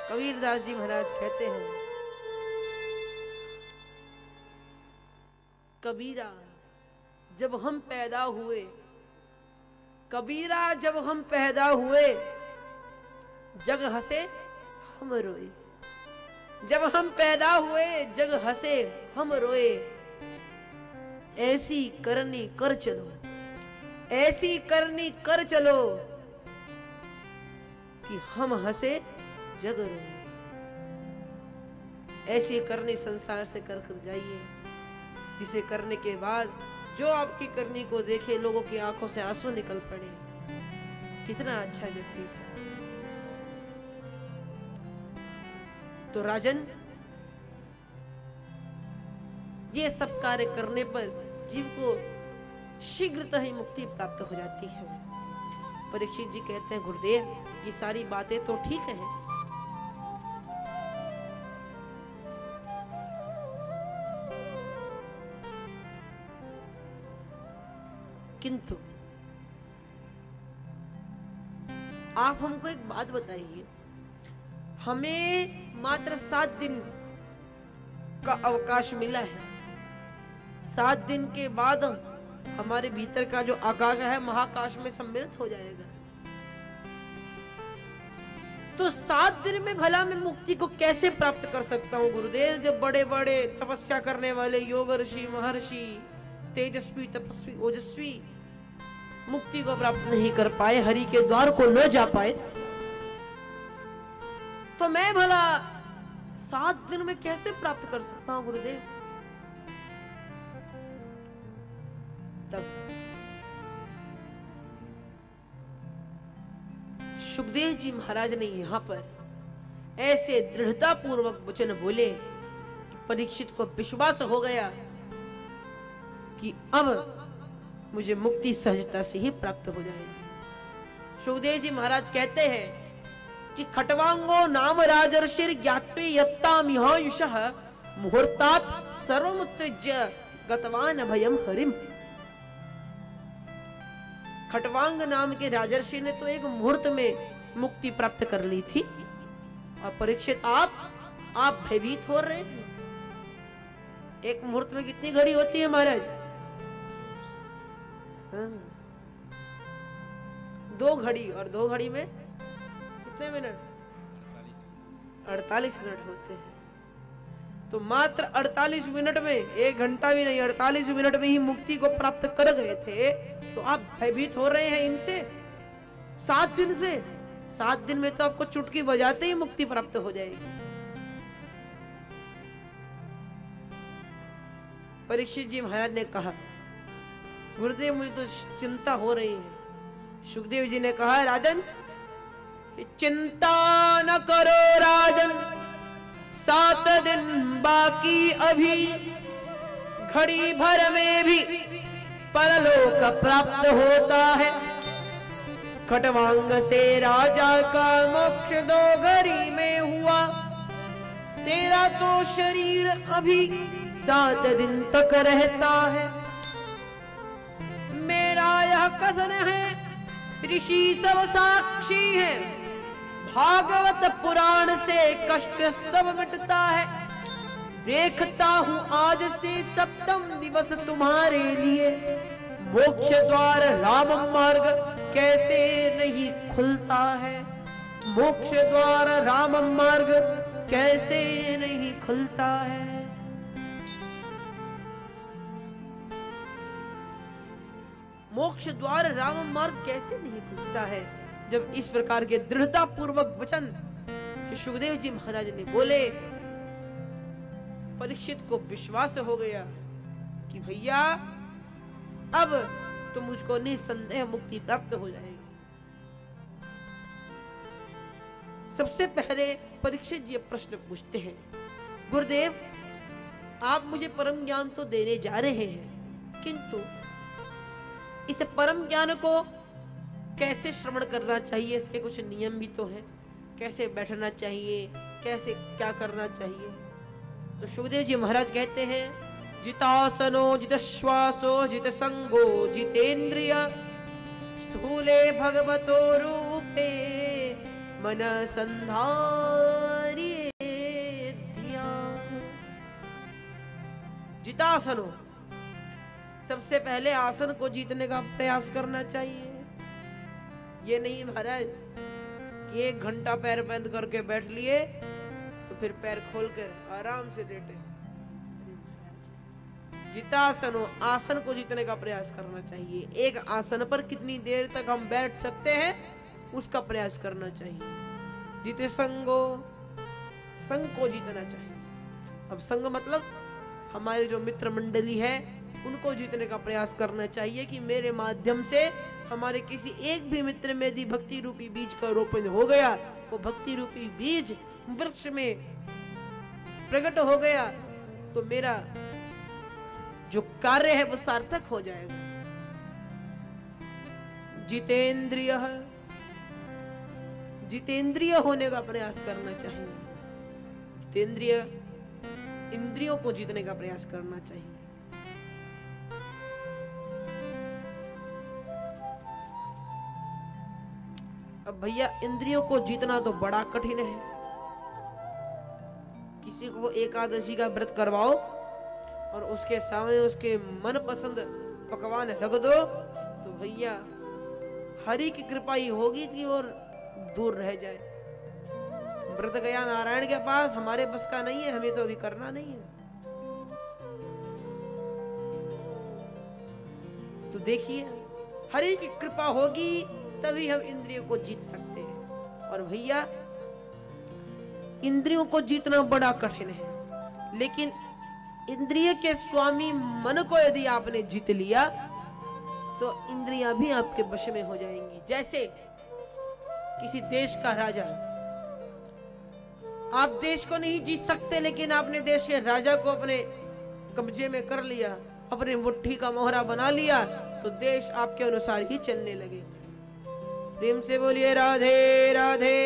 कबीरदास जी महाराज कहते हैं, कबीरा जब हम पैदा हुए, कबीरा जब हम पैदा हुए, जग हंसे हम रोए। जब हम पैदा हुए जग हंसे हम रोए। ऐसी करनी कर चलो, ऐसी करनी कर चलो कि हम हंसे जग रोए। ऐसी करनी संसार से कर कर जाइए, जिसे करने के बाद जो आपकी करनी को देखे लोगों की आंखों से आंसू निकल पड़े। कितना अच्छा व्यक्ति था। तो राजन, ये सब कार्य करने पर जीव को शीघ्रतः ही मुक्ति प्राप्त हो जाती है। परीक्षित जी कहते हैं, गुरुदेव ये सारी बातें तो ठीक है, किंतु आप हमको एक बात बताइए, हमें मात्र 7 दिन का अवकाश मिला है। 7 दिन के बाद हमारे भीतर का जो आकाश है महाकाश में सम्मिलित हो जाएगा। तो 7 दिन में भला मैं मुक्ति को कैसे प्राप्त कर सकता हूं गुरुदेव, जब बड़े बड़े तपस्या करने वाले योग ऋषि, महर्षि, तेजस्वी, तपस्वी, ओजस्वी मुक्ति को प्राप्त नहीं कर पाए, हरि के द्वार को न जा पाए, तो मैं भला 7 दिन में कैसे प्राप्त कर सकता हूं गुरुदेव? तब सुखदेव जी महाराज ने यहां पर ऐसे दृढ़ता पूर्वक वचन बोले कि परीक्षित को विश्वास हो गया कि अब मुझे मुक्ति सहजता से ही प्राप्त हो जाएगी। सुखदेव जी महाराज कहते हैं कि खटवांगो नाम राजर्षिर ज्ञात्वे यत्तामिहायुषः मुहूर्तात् सर्वमुत्सृज्य गतवान अभयम हरिम। खटवांग नाम के राजर्षि ने तो एक मुहूर्त में मुक्ति प्राप्त कर ली थी, और परीक्षित आप भयभीत हो रहे हैं। एक मुहूर्त में कितनी घड़ी होती है महाराज? 2 घड़ी, और 2 घड़ी में कितने मिनट? 48 मिनट होते हैं। तो मात्र 48 मिनट में, 1 घंटा भी नहीं, 48 मिनट में ही मुक्ति को प्राप्त कर गए थे। तो आप भयभीत हो रहे हैं इनसे 7 दिन से? 7 दिन में तो आपको चुटकी बजाते ही मुक्ति प्राप्त हो जाएगी। परीक्षित जी महाराज ने कहा, गुरुदेव मुझे तो चिंता हो रही है। सुखदेव जी ने कहा, राजन चिंता न करो राजन, 7 दिन बाकी अभी, घड़ी भर में भी परलोक प्राप्त होता है। खटवांग से राजा का मोक्ष 2 घड़ी में हुआ, तेरा तो शरीर अभी 7 दिन तक रहता है। मेरा यह कथन है, ऋषि सब साक्षी है, भागवत पुराण से कष्ट सब मिटता है। देखता हूं आज से 7वां दिवस तुम्हारे लिए, मोक्ष द्वार राम मार्ग कैसे नहीं खुलता है। मोक्ष द्वार राम मार्ग कैसे नहीं खुलता है। मोक्ष द्वार राम मार्ग कैसे नहीं खुलता है। जब इस प्रकार के दृढ़ता पूर्वक वचन सुखदेव जी महाराज ने बोले, परीक्षित को विश्वास हो गया कि भैया अब तो मुझको निसंदेह मुक्ति प्राप्त हो जाएगी। सबसे पहले परीक्षित जी प्रश्न पूछते हैं, गुरुदेव आप मुझे परम ज्ञान तो देने जा रहे हैं, किंतु इस परम ज्ञान को कैसे श्रवण करना चाहिए, इसके कुछ नियम भी तो हैं। कैसे बैठना चाहिए, कैसे क्या करना चाहिए? तो सुखदेव जी महाराज कहते हैं, जितासनो जित श्वासो जित संगो जितेन्द्रिय, स्थूले भगवतो रूपे मन संधाय जितेंद्रिय ध्यान। जितासनो, सबसे पहले आसन को जीतने का प्रयास करना चाहिए। ये नहीं महाराज कि 1 घंटा पैर बंद करके बैठ लिए तो फिर पैर खोलकर आराम से लेटे। जितासनो, आसन को जीतने का प्रयास करना चाहिए। एक आसन पर कितनी देर तक हम बैठ सकते हैं उसका प्रयास करना चाहिए। जीते संगो, संग को जीतना चाहिए। अब संग मतलब हमारे जो मित्र मंडली है उनको जीतने का प्रयास करना चाहिए कि मेरे माध्यम से हमारे किसी एक भी मित्र में यदि भक्ति रूपी बीज का रोपण हो गया, वो भक्ति रूपी बीज वृक्ष में प्रकट हो गया तो मेरा जो कार्य है वो सार्थक हो जाएगा। जितेंद्रिय, जितेंद्रिय होने का प्रयास करना चाहिए। जितेंद्रिय, इंद्रियों को जीतने का प्रयास करना चाहिए। अब भैया इंद्रियों को जीतना तो बड़ा कठिन है। किसी को एकादशी का व्रत करवाओ और उसके सामने उसके मनपसंद पकवान रख दो तो भैया हरि की कृपा ही होगी कि और दूर रह जाए। व्रत गया नारायण के पास, हमारे बस का नहीं है, हमें तो अभी करना नहीं है। तो देखिए हरि की कृपा होगी तभी हम इंद्रियों को जीत सकते हैं। और भैया इंद्रियों को जीतना बड़ा कठिन है, लेकिन इंद्रिय के स्वामी मन को यदि आपने जीत लिया तो इंद्रियां भी आपके वश में हो जाएंगी। जैसे किसी देश का राजा, आप देश को नहीं जीत सकते लेकिन आपने देश के राजा को अपने कब्जे में कर लिया, अपने मुट्ठी का मोहरा बना लिया तो देश आपके अनुसार ही चलने लगे। प्रेम से बोलिए राधे राधे।